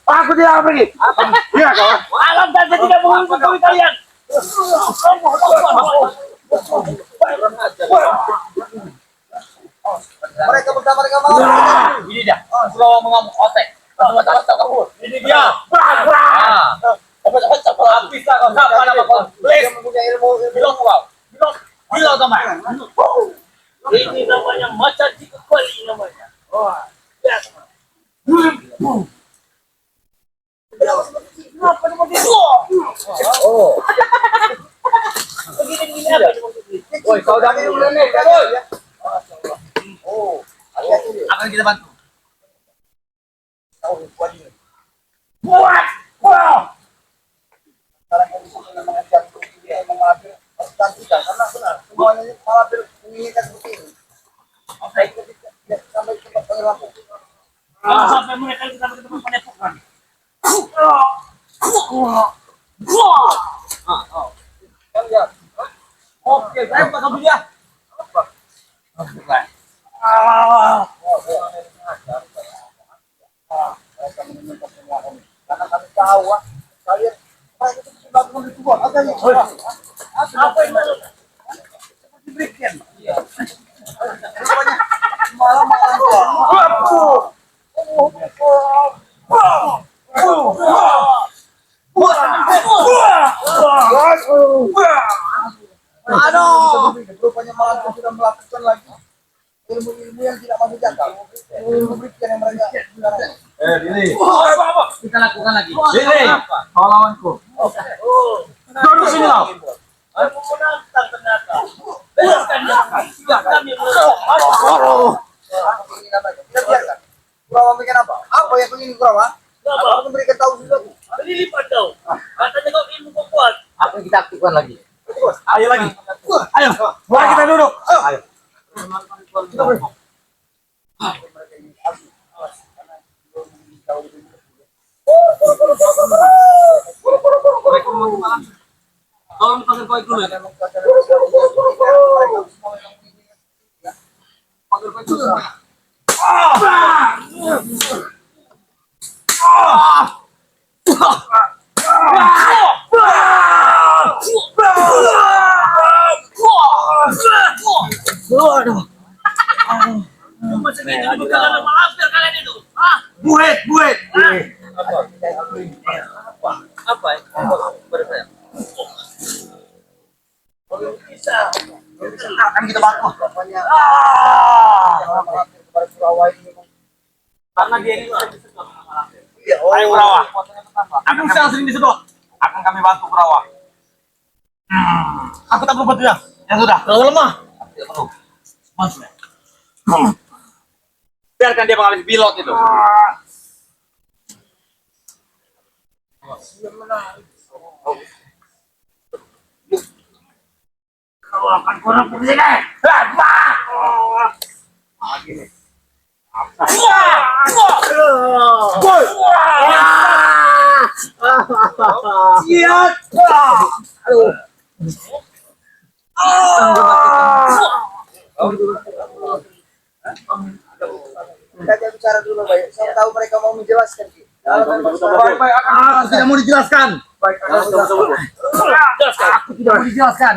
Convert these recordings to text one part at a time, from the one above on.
Aku tidak akan pergi. Iya, kawan. Alam dan saya tidak menghubungi kalian. Mereka bersama mereka mau. Ini dia. Pulau mengamuk otek. Kamu. Ini dia. Bisa kau siapa nama kau? Dia mempunyai ilmu. Bilang kau. Bilang teman. Ini namanya macan jika kali namanya. Wah. Ya. Kenapa seperti itu? Oh. Begini apa seperti itu? Woi, kau dah minum dulu nih, woi. Oh, hati-hati. Akan kita bantu. Tahu kuat ini. Buat. Wah. Sekarang yang bisa mengajar dia mengambil cantika karena benar semuanya malah menginginkan seperti ini. Sampai sampai tempat pengelapan. Kalau sampai mereka kita ke tempat padepokan. Kan ya. Oke, saya bakal beli ya. Apa? Karena kami tahu kalian mereka itu sudah mencoba ada yang Apa itu? diberikan. Iya. Malam aduh, rupanya malam sudah melakukan lagi ilmu-ilmu yang tidak masuk akal. Ilmu berikan yang mereka gunakan. Ini. Apa? Kita lakukan lagi. Ini. Kau lawanku. Duduk sini kau. Kamu menantang ternyata. Biarkan dia. Tidak kami menantang. Kita biarkan. Kurawa bikin apa? Apa yang begini Kurawa? Aku memberikan tahu sesuatu. Berlipat kau. Katanya kau ilmu kau kuat. Apa yang kita aktifkan lagi? Ayo lagi. Ayo. Mari kita duduk. Ayo. Tolong panggil kau dulu ya. Panggil kau dulu. Macam ini bukan dalam maafkan kalian itu. Buet. Apa? Pada saya. Bisa. Akan kita bantu. Kepada Kurawa ini. Karena dia ini Iya, Ayo Kurawa. Aku sedang sering disedot. Akan kami bantu Kurawa. Aku tak perlu bantu ya. Ya sudah. kalau lemah. Tidak perlu. Masuk. Biarkan dia mengalami pilot itu. Kau akan kurang begini. Siap. Kita bicara dulu baik. Saya tahu mereka mau menjelaskan. Baik, aku tidak mau dijelaskan. Baik, Aku tidak mau dijelaskan.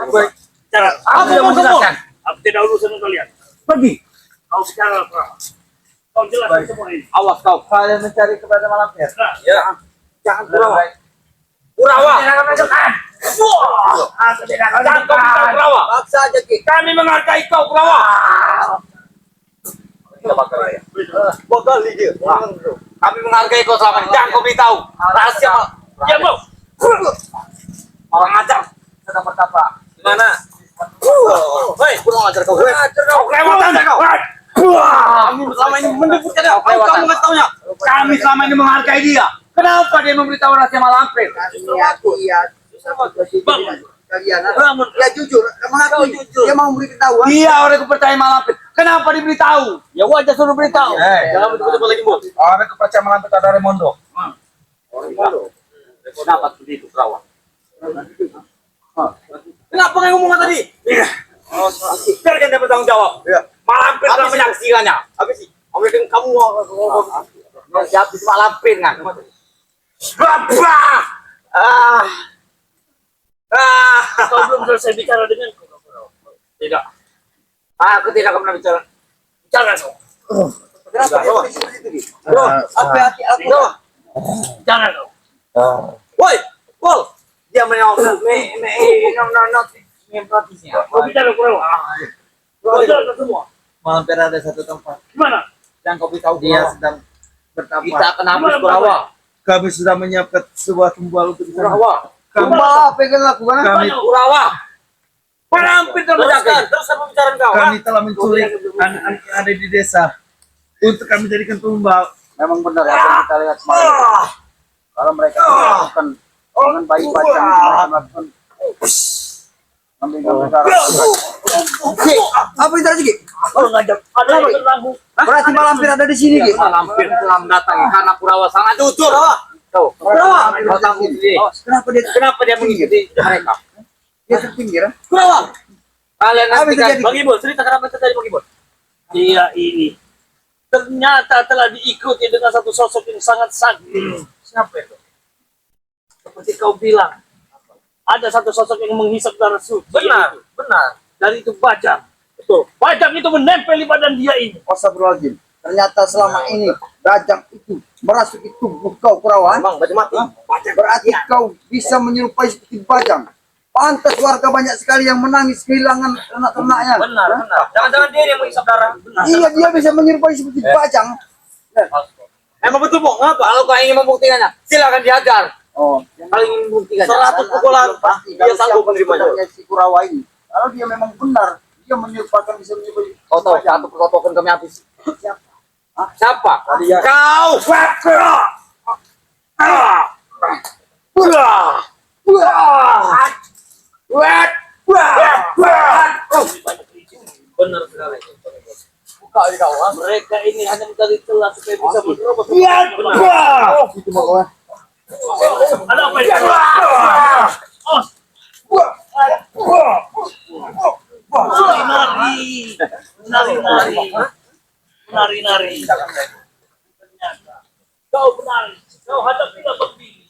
baik. Aku tidak mau dijelaskan. Aku tidak urusan dengan kalian. Pergi. Kau bicara apa? Kau jelaskan semua ini. Awas kau. Kalian mencari kepada malamnya. Ya. Jangan Kurawa. Kurawa. Aku tidak akan Jangan kau bicara Kurawa. Paksa aja Ki. Kami menghargai kau Kurawa. Kita bakar ya. Bakal dia. Kami menghargai kau selama ini. Jangan kau beritahu. Rahasia. Ya mau. Orang ajar. Sedang bertapa. Gimana? Hei, kurang ajar kau. Kau kelewatan kau. Kami selama ini mendebutkan dia. Kamu nggak tahunya. Kami selama ini menghargai dia. Kenapa dia memberitahu rahasia Malampir? Iya. Kalian. Ya jujur. Mengakui. Dia mau memberi ketahuan. Dia orang kepercayaan Malampir. Kenapa diberitahu? Ya wajar suruh beritahu. Jangan betul-betul lagi bos. Ada kepercayaan malam kita dari Mondo. Kenapa seperti itu, Kawan? Kenapa nggak ngomong tadi? Biar dia dapat tanggung jawab. Iya. Malampir telah menyaksikannya. Apa sih? Amerika kamu siap di malampir kan? Bapak! Kau belum selesai bicara denganku. Tidak. Aku tidak pernah bicara. Bicara dong. Kenapa dia di situ? Apa hati aku? Bicara dong. Woi, Pol. Dia menolak Kau bicara kurang. Kau bicara semua. Mampir ada satu tempat Gimana? yang kau tahu dia sedang bertapa. kita akan habis Kurawa. Kami sudah menyiapkan sebuah tumbal untuk di sana. Kurawa. Apa yang lakukan? Kami Kurawa. Malampir telah menjaga. Terus apa bicara kau? kami telah menculik anak-anak yang ada di desa untuk kami jadikan tumbal. Memang benar apa yang kita lihat semalam. Kalau mereka melakukan dengan baik bacaan mereka melakukan ambil cara. Apa yang terjadi? Kau ngajak. Ada yang berlagu. Berarti malampir ada di sini, Ki. Malampir telah mendatangi karena Kurawa sangat jujur. Tuh, Kurawa. kau tanggung sendiri. Kenapa dia mengikuti mereka? Dia terpinggir. Kurawa. Kalian Apa nanti yang terjadi? Bang Ibu, cerita kenapa terjadi Bang Ibu? Dia ini ternyata telah diikuti dengan satu sosok yang sangat sakti. Siapa itu? Seperti kau bilang, ada satu sosok yang menghisap darah suci. Benar, benar. Dari itu Bajang. Betul. Bajang itu menempel di badan dia ini. Astagfirullahaladzim. Ternyata selama ini Bajang itu merasuki tubuh kau, Kurawa. Emang baju mati. Berarti kau bisa menyerupai seperti Bajang. Pantas warga banyak sekali yang menangis kehilangan anak-anaknya. Benar, benar. Jangan-jangan dia yang menghisap darah. Benar. Iya, dia bisa menyerupai seperti Bajang. Emang betul, Bok. Ngapa? Kalau kau ingin membuktikannya, silakan diajar. Oh, Kalau ingin membuktikan 100 pukulan, pasti dia sanggup menerimanya. si Kurawa ini. Kalau dia memang benar, dia menyerupakan bisa menyerupai. Kau tahu satu persatu kami habis. Siapa? Siapa? Kalian. Kau. Benar sekali. Buka di kau. Mereka ini hanya mencari celah supaya bisa berubah. Itu mau kau. Ada apa ini? Menari-nari. Menari-nari. Ternyata kau menari. Kau hadapilah berdiri.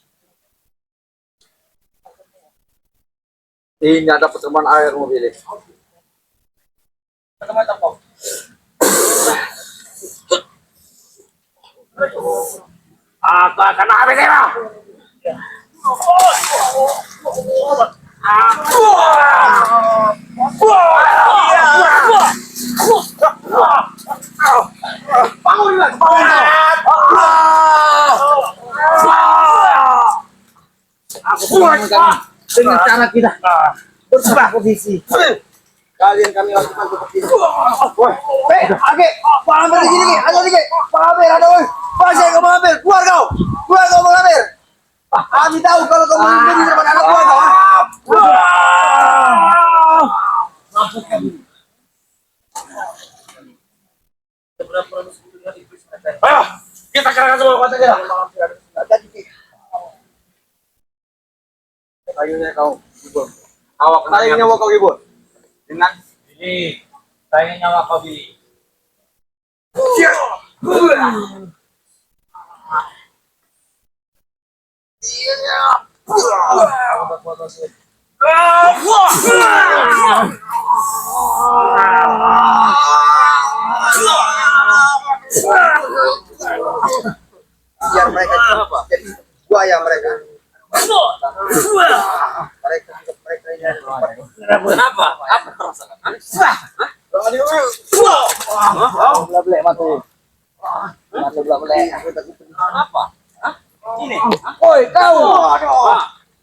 Ini ada pertemuan air mobil. Macam-macam kau. Aku akan habis kau. Dengan cara kita berubah posisi. Kalian kami lakukan seperti itu. Age, Pak Amir di sini, ada lagi. Pak Amir, ada woi. Pak saya kau Amir, keluar kau. Keluar kau Pak Amir. Kami tahu kalau kau melindungi daripada anak buah kau. Ayo, kita kerahkan semua kekuatan kita. Kayunya kau, Ibu. Awak kena nyawa kau ibu. Dengan Ini saya nyawa kau Billy. Biar mereka jadi buaya mereka. Mereka ini ada tempat. kenapa? Apa perasaan? Belah belah mati. Mati belah belah. Apa? Ini. Oi kau.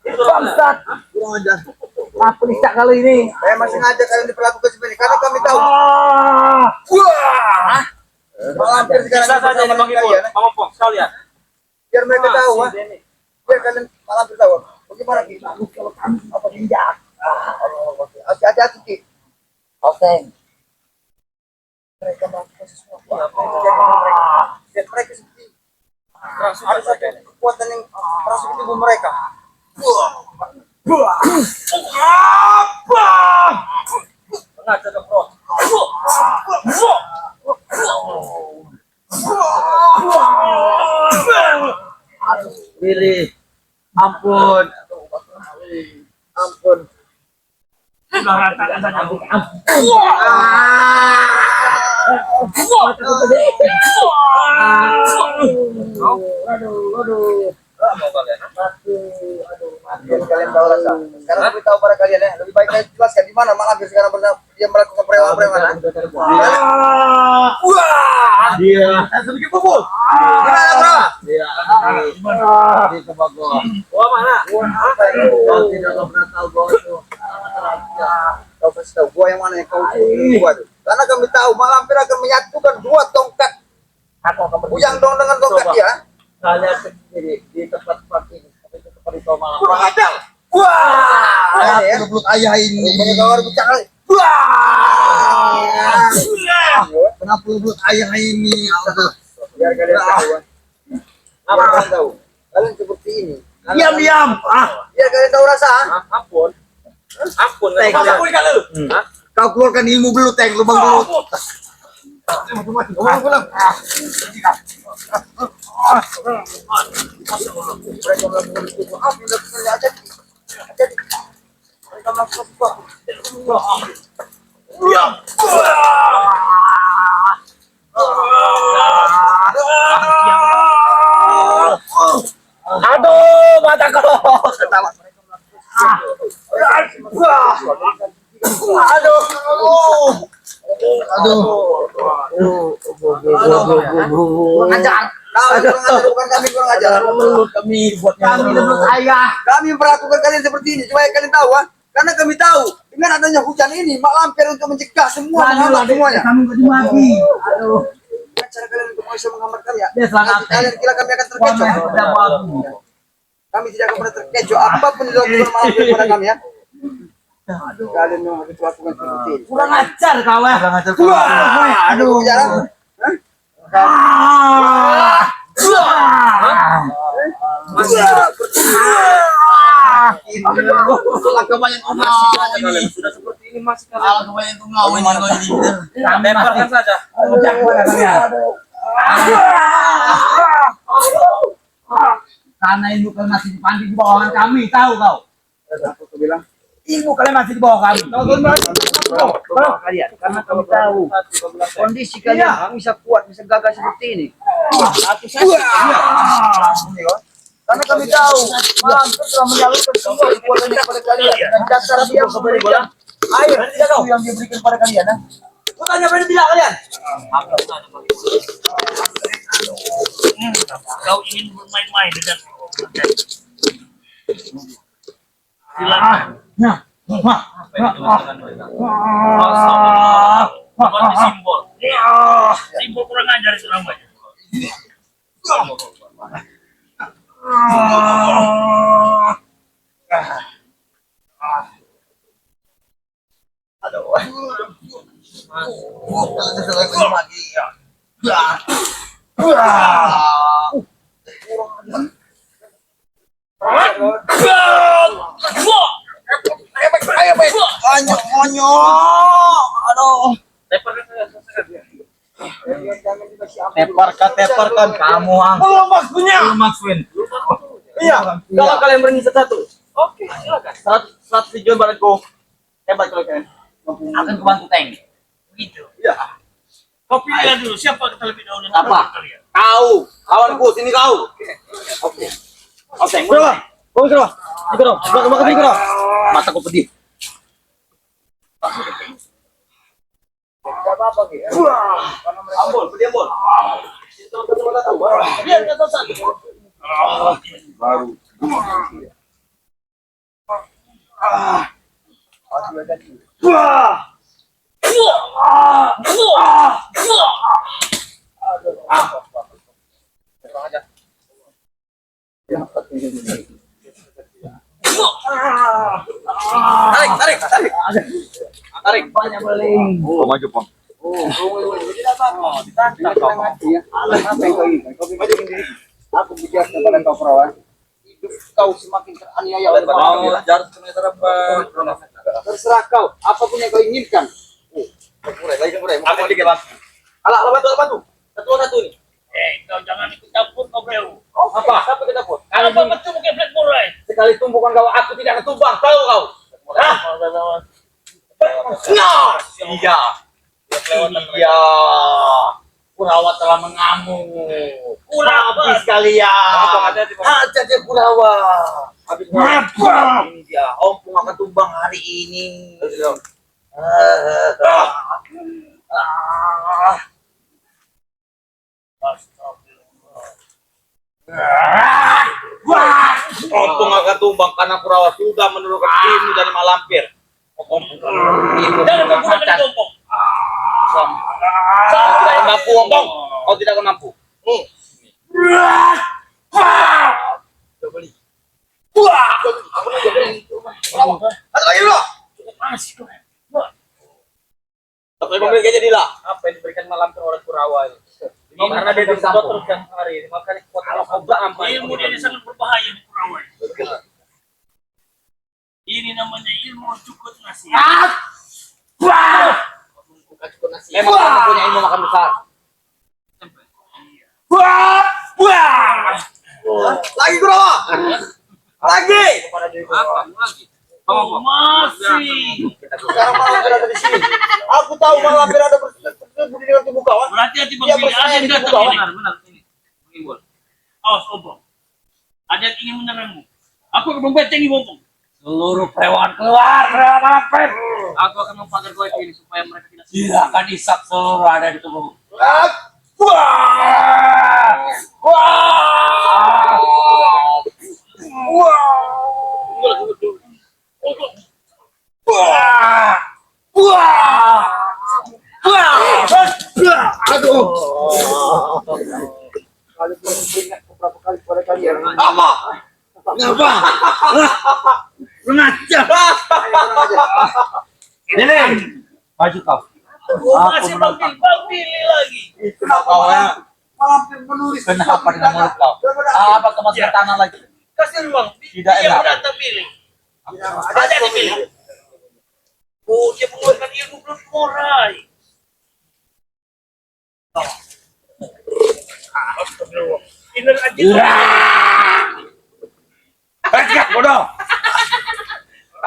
Bangsat. Kurang ajar. Apa nih cak kali ini? Saya masih ngajak kalian diperlakukan seperti ini karena kami tahu. Hampir sekarang Bisa saja ini Bang Ibu. kalian. Bang Opong, sekalian. Biar mereka tahu, biar kalian malam tahu. Bagaimana kita kalau kami apa tindak? Hati-hati Ki. Oke. mereka melakukan sesuatu? Apa yang terjadi dengan mereka? Dan mereka seperti ada satu kekuatan yang merasuk di tubuh mereka. Pengajar ke pro. Willy, ampun. Ampun. Sudah ratakan saja. Kalian tahu rasa. Sekarang lebih tahu pada kalian ya. Lebih baik saya jelaskan di mana Mak Lampir sekarang dia melakukan preman-preman. Dia sedikit pukul. Gimana bro? Dia di Kebagor. Wah, mana? Kau tidak pernah tahu bahwa itu. Kau kasih tahu gua yang mana yang kau gua tuh. Karena kami tahu Mak Lampir akan menyatukan dua tongkat. Ujang dong dengan tongkat dia. Kalian sendiri di tempat-tempat ini. Tapi itu seperti kau malam. Kurang ajar. Wah, ini ya. Peluk ayah ini. Punya kawan bicara. Kenapa peluk ayah ini? Biar kalian tahu. Apa kalian tahu? Kalian seperti ini. Diam. Biar kalian tahu rasa. Ampun. Ampun. Ampun kalau. Kau keluarkan ilmu belut, lubang belut. Mereka melakukan sesuatu. Apa yang dilakukan jadi? Mereka melakukan sesuatu. Aduh, mataku. Kurang ajar. Bukan kami kurang ajar. Kami buat Kami memperlakukan kalian seperti ini supaya kalian tahu, karena kami tahu dengan adanya hujan ini Mak Lampir untuk mencegah semua menghambat semuanya. Kami mati. Cara kalian untuk bisa menghambat kalian. Dia sangat- Nanti kalian kira kami akan terkecoh. Kami tidak akan pernah terkecoh apapun yang dilakukan Mak Lampir pada kami ya. Kalian memang harus melakukan seperti ini. Kurang ajar kau ya. Kurang ajar kau. Aduh, bicara. Sudah seperti ini masih kalian. Kami Lemparkan saja. Karena ilmu kalian masih dipandang di bawahan kami, tahu kau? Aku bilang, Ilmu kalian masih di bawah kami. kalian karena kami tahu kondisi kalian bisa kuat, bisa gagal seperti ini. Karena kami tahu Mak Lampir telah menyalurkan semua kekuatannya kepada kalian dan dasar dia memberikan air itu yang dia berikan pada kalian. Kau tanya pada tidak kalian? Kau ingin bermain-main dengan silakan. Seperti simbol. Simbol kurang ajar itu namanya. Teparkan kamu ang. Maksudnya. Iya, kalau kalian berani satu. Oke, silakan. 100 dijual badanku. Hebat kalau kalian. Akan kebantu tank. Begitu. Iya. Kau pilih dulu siapa terlebih dahulu yang Apa? kalian. Kau, kawanku, sini kau. Oke. Oke, berapa? Kau berapa? Tiga dong. Berapa tiga dong? Mataku pedih. Tidak apa-apa gitu. Ambon, pedih ambon. Biar kata satu. Baru. Tarik. Tarik banyak beling. Oh, maju, Pong. Tidak apa-apa. Ditantang kau. Apa yang kau inginkan? Kau bikin diri. Aku bicara kepada kau perawan. Hidup kau semakin teraniaya oleh manusia. Terserah kau. Apapun yang kau inginkan. Aku dikit bantu. Alah, bantu. Satu nih. Kau jangan ikut campur kau bro. Apa? Siapa kita pun? Kalau betul mungkin black boy. Sekali tumbukan kau, aku tidak akan tumbang. Tahu kau? Hah? Nah, iya. Iya. Kurawa telah mengamuk. Habis kalian. Aja dia Kurawa. Habis ini dia. Ompong akan tumbang hari ini. Ompong akan tumbang karena Kurawa sudah menurunkan ilmu dari Malampir. Jangan kau gunakan gompong. Kau tidak mampu, Ompong. Kau tidak akan mampu. Satu lagi dulu. Tapi mobil gak jadilah. Apa yang diberikan Malampir oleh Kurawa ini? Karena dia disampo terus yang hari. Makanya kalau kau berampai. Ilmu dia sangat berbahaya di Kurawa. Ini namanya ilmu cukup nasi. Memang kamu punya ilmu makan besar. Lagi Kurawa. Lagi. Apa lagi? Oh, masih. Sekarang Malampir ada di sini. Aku tahu Malampir ada bersembunyi dengan tubuh kawan. Berhati-hati Dia Bang Billy. Ada yang bersembunyi di tubuh datang kawan. ini. Benar ini. Mengimbul. Awas Ompong. Ada yang ingin menyerangmu. Aku akan membentengi Ompong. Seluruh prewan keluar dari Malampir. Aku akan mempagar goib ini supaya mereka tidak Tidak akan isap seluruh ada di tubuhmu. Kali belum ingat beberapa kali kepada kalian. Apa? Kenapa? Sengaja. Ini maju kau. masih Bang Billy lagi. Kenapa Malampir menulis? Kenapa dengan mulut kau? Apa kemasukan tanah lagi? Kasihan Bang. Tidak Dia enak. menantang Billy. Ada di Billy. Oh, dia mengeluarkan ilmu belum morai. Astagfirullah. Ini aja. Pecat bodoh.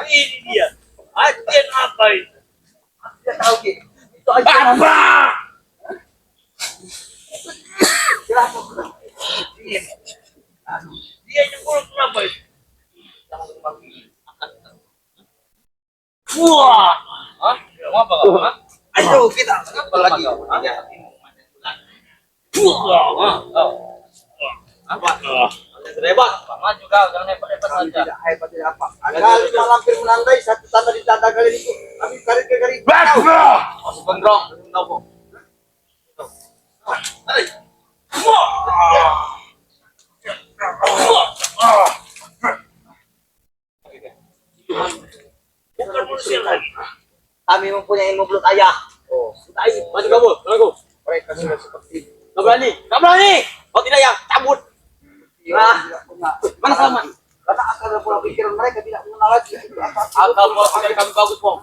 Ini dia. Ajian apa itu? Tidak tahu Ki. Itu aja. Apa? Dia nyembul kenapa itu? Wah. Hah? Apa kau? Hah? Ayo kita. Apa lagi? Apa? Hebat. Maju kau, jangan hebat-hebat Kami saja. tidak hebat tidak apa. Kali Malampir menandai satu tanda di tanda kalian itu. Kami garis ke garis. Bodoh. Masuk gondrong. Kenapa? Hai. Bukan manusia lagi. Kami mempunyai ilmu belut ayah. Oh, maju kamu, aku. Mereka sudah seperti itu. Gak berani, gak berani. Oh tidak ya, cabut. Tidak punya. Mana Salman? Karena akal dan pola pikiran mereka tidak mengenal lagi itu apa. Akal pola pikir kami bagus, Bom.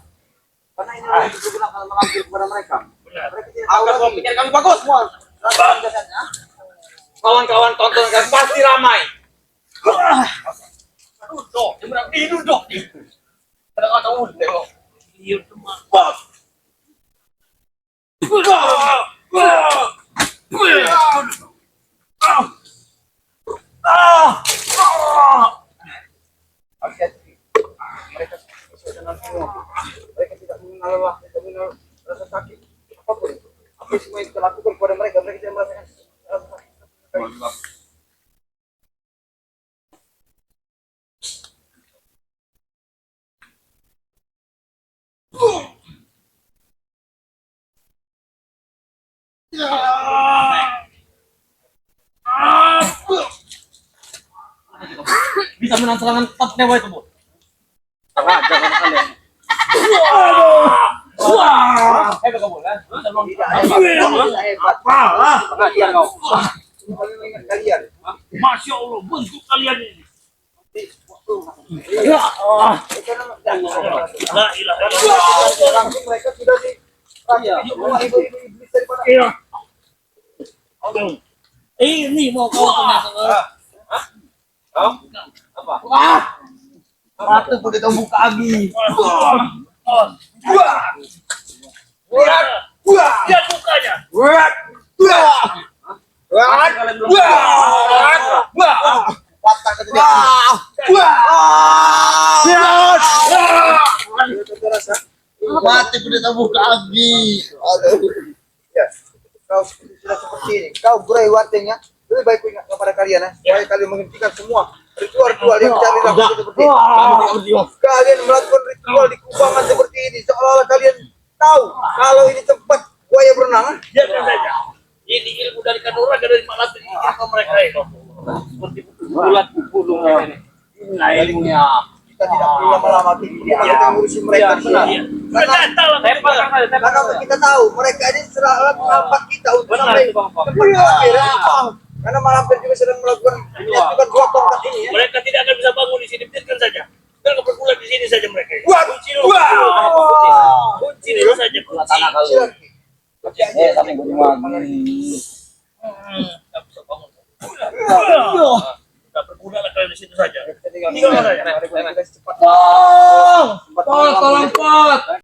Karena ini yang digunakan Malampir kepada mereka. Mereka tidak tahu Akal pola lagi. pikir kami bagus. Semua. Rasakan jasanya. Kawan-kawan tonton kami pasti ramai. Duduk, dia duduk. Kadang kata tengok. Dia cuma. Hati-hati. Mereka sesuai dengan ilmu. Mereka tidak mengenal lelah, tidak mengenal rasa sakit. Apapun. Apa yang semua yang kita lakukan kepada mereka, mereka tidak merasakan rasa sakit. Bisa menang serangan top dewa itu, Bu. Jangan kalian. Wah. Hebat kamu kan? Tidak hebat. Pengajian kau. Kami mengingat kalian. Masya Allah, bentuk kalian ini. Ya. La ilaha illallah. Langsung mereka sudah di semua ibu-ibu iblis daripada Iya. Ini mau kau kenapa? Wah. Ratu udah tahu buka abi. Lihat mukanya. Wah. patah ke tidak. Mati udah tahu buka abi. Aduh. Ya. Kau sudah seperti ini. Kau burai wartenya. Lebih baik ku ingat kepada kalian ya. Supaya kalian menghentikan semua ritual-ritual yang mencari nafsu seperti ini. Kalian melakukan ritual di kubangan seperti ini seolah-olah kalian tahu kalau ini tempat buaya berenang. Biarkan saja. Ini ilmu dari Kanuraga dari Malat ini ilmu mereka itu. Seperti bulat bulung ini. Inilah ilmunya. Kita tidak perlu lama-lama kita ngurusin mereka benar. Karena kita tahu mereka ini selalu menghambat kita untuk sampai tempat mampir. Karena mampir juga sedang melakukan menyatukan dua tongkat ini ya. Mereka tidak akan bisa bangun di sini, biarkan saja. Mereka bergulat di sini saja mereka. Kunci dulu. Kunci dulu saja. Tanah kau. Silakan. Sampai kunjungan ini. Tak bisa bangun. Kita bergulat lah kalian di situ saja. Tinggal saja. Mari kita cepat. Tolong, pot.